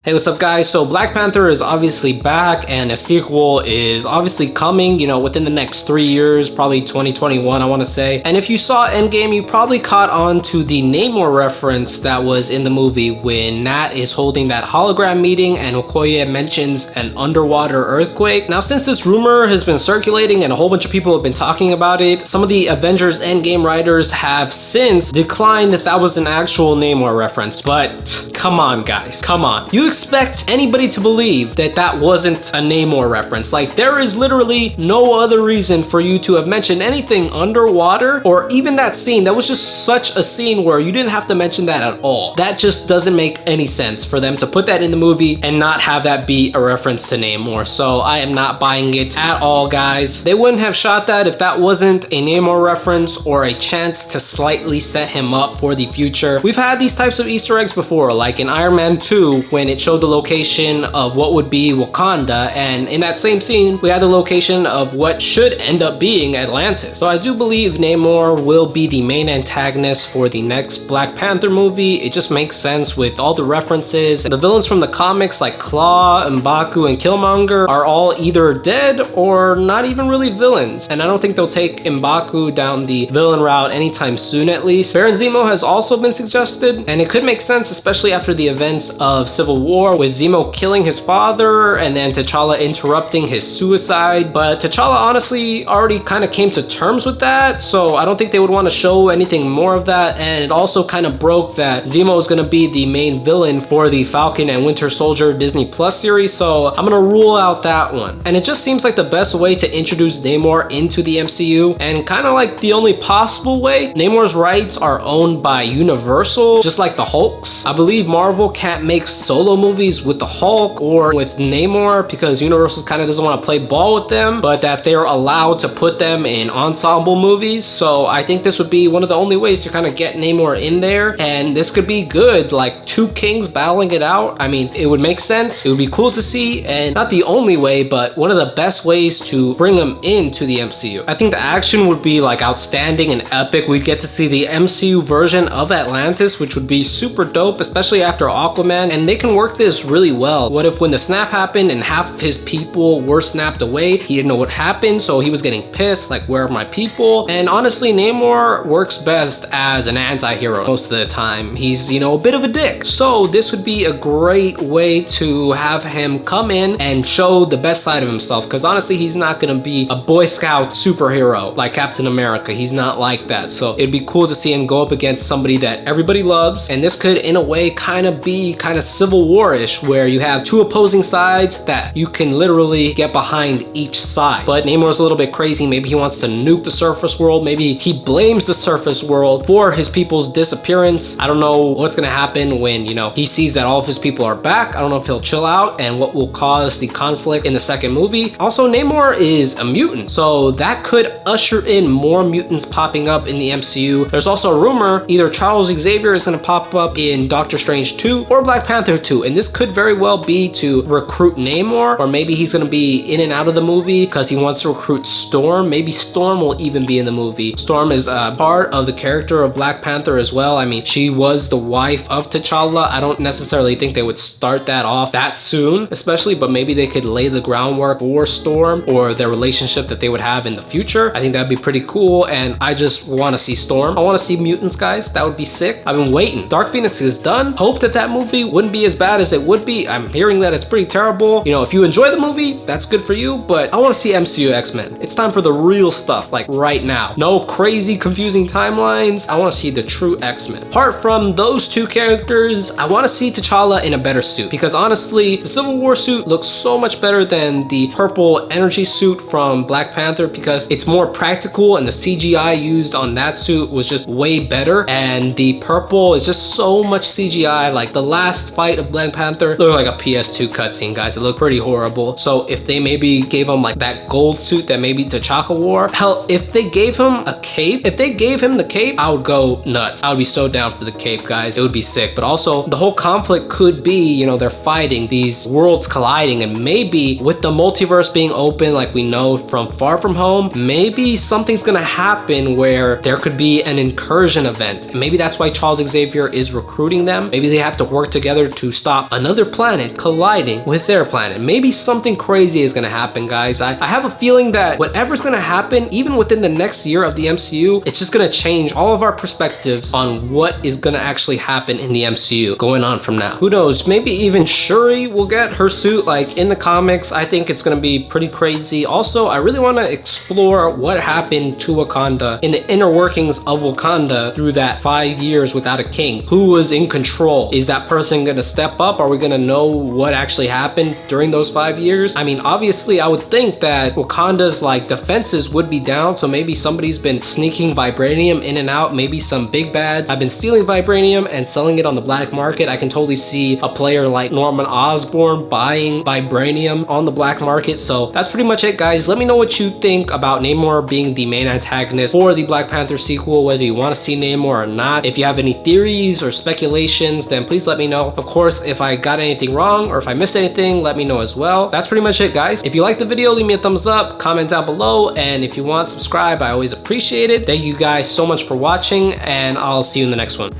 Hey, what's up guys? So Black Panther is obviously back and a sequel is obviously coming, within the next 3 years, probably 2021, I want to say. And if you saw Endgame, you probably caught on to the Namor reference that was in the movie when Nat is holding that hologram meeting and Okoye mentions an underwater earthquake. Now, since this rumor has been circulating and a whole bunch of people have been talking about it, some of the Avengers Endgame writers have since declined that was an actual Namor reference. But come on guys, come on. You expect anybody to believe that wasn't a Namor reference? Like, there is literally no other reason for you to have mentioned anything underwater, or even that scene. That was just such a scene where you didn't have to mention that at all. That just doesn't make any sense for them to put that in the movie and not have that be a reference to Namor. So I am not buying it at all, guys. They wouldn't have shot that if that wasn't a Namor reference or a chance to slightly set him up for the future. We've had these types of Easter eggs before, like in Iron Man 2 when it showed the location of what would be Wakanda, and in that same scene we had the location of what should end up being Atlantis. So I do believe Namor will be the main antagonist for the next Black Panther movie. It just makes sense with all the references. The villains from the comics like Claw, M'Baku, and Killmonger are all either dead or not even really villains, and I don't think they'll take M'Baku down the villain route anytime soon, at least. Baron Zemo has also been suggested, and it could make sense, especially after the events of Civil War, with Zemo killing his father and then T'Challa interrupting his suicide. But T'Challa honestly already kind of came to terms with that, so I don't think they would want to show anything more of that. And it also kind of broke that Zemo is going to be the main villain for the Falcon and Winter Soldier Disney Plus series, so I'm going to rule out that one. And it just seems like the best way to introduce Namor into the MCU, and kind of like the only possible way. Namor's rights are owned by Universal, just like the Hulk's. I believe Marvel can't make solo movies with the Hulk or with Namor because Universal kind of doesn't want to play ball with them, but that they're allowed to put them in ensemble movies. So I think this would be one of the only ways to kind of get Namor in there, and this could be good, like two kings battling it out. I mean, it would make sense. It would be cool to see, and not the only way, but one of the best ways to bring them into the MCU. I think the action would be like outstanding and epic. We'd get to see the MCU version of Atlantis, which would be super dope, especially after Aquaman, and they can work this really well. What if when the snap happened and half of his people were snapped away, he didn't know what happened, so he was getting pissed, like, where are my people? And honestly, Namor works best as an anti-hero most of the time. He's, a bit of a dick. So this would be a great way to have him come in and show the best side of himself, because honestly, he's not gonna be a Boy Scout superhero like Captain America. He's not like that. So it'd be cool to see him go up against somebody that everybody loves, and this could in a way kind of be Civil War-ish, where you have two opposing sides that you can literally get behind each side. But Namor's a little bit crazy. Maybe he wants to nuke the surface world. Maybe he blames the surface world for his people's disappearance. I don't know what's gonna happen when, he sees that all of his people are back. I don't know if he'll chill out and what will cause the conflict in the second movie. Also, Namor is a mutant, so that could usher in more mutants popping up in the MCU. There's also a rumor either Charles Xavier is gonna pop up in Doctor Strange 2 or Black Panther 2, and this could very well be to recruit Namor, or maybe he's gonna be in and out of the movie because he wants to recruit Storm. Maybe Storm will even be in the movie. Storm is a part of the character of Black Panther as well. I mean, she was the wife of T'Challa. I don't necessarily think they would start that off that soon, especially, but maybe they could lay the groundwork for Storm or their relationship that they would have in the future. I think that'd be pretty cool, and I just want to see Storm. I want to see mutants, guys. That would be sick. I've been waiting. Dark Phoenix is done. Hope that movie wouldn't be as bad as it would be. I'm hearing that it's pretty terrible. If you enjoy the movie, that's good for you, but I want to see MCU X-Men. It's time for the real stuff, like right now. No crazy confusing timelines. I want to see the true X-Men. Apart from those two characters, I want to see T'Challa in a better suit, because honestly, the Civil War suit looks so much better than the purple energy suit from Black Panther, because it's more practical and the CGI used on that suit was just way better, and the purple is just so much CGI. Like the last fight of Black Panther looked like a PS2 cutscene, guys. It looked pretty horrible. So if they maybe gave him like that gold suit that maybe T'Chaka wore, hell, if they gave him a cape, if they gave him the cape, I would go nuts. I would be so down for the cape, guys. It would be sick. But also the whole conflict could be, they're fighting, these worlds colliding, and maybe with the multiverse being open like we know from Far From Home, maybe something's gonna happen where there could be an incursion event, and maybe that's why Charles Xavier is recruiting them. Maybe they have to work together to stop stop another planet colliding with their planet. Maybe something crazy is gonna happen, guys. I have a feeling that whatever's gonna happen, even within the next year of the MCU, it's just gonna change all of our perspectives on what is gonna actually happen in the MCU going on from now. Who knows? Maybe even Shuri will get her suit like in the comics. I think it's gonna be pretty crazy. Also, I really want to explore what happened to Wakanda in the inner workings of Wakanda through that 5 years without a king. Who was in control? Is that person gonna step up? Are we gonna know what actually happened during those 5 years? I mean, obviously, I would think that Wakanda's like defenses would be down, so maybe somebody's been sneaking vibranium in and out. Maybe some big bads have been stealing vibranium and selling it on the black market. I can totally see a player like Norman Osborn buying vibranium on the black market. So that's pretty much it, guys. Let me know what you think about Namor being the main antagonist for the Black Panther sequel, whether you want to see Namor or not. If you have any theories or speculations, then please let me know. Of course, if I got anything wrong or if I missed anything, let me know as well. That's pretty much it, guys. If you liked the video, leave me a thumbs up, comment down below, and if you want, subscribe. I always appreciate it. Thank you guys so much for watching, and I'll see you in the next one.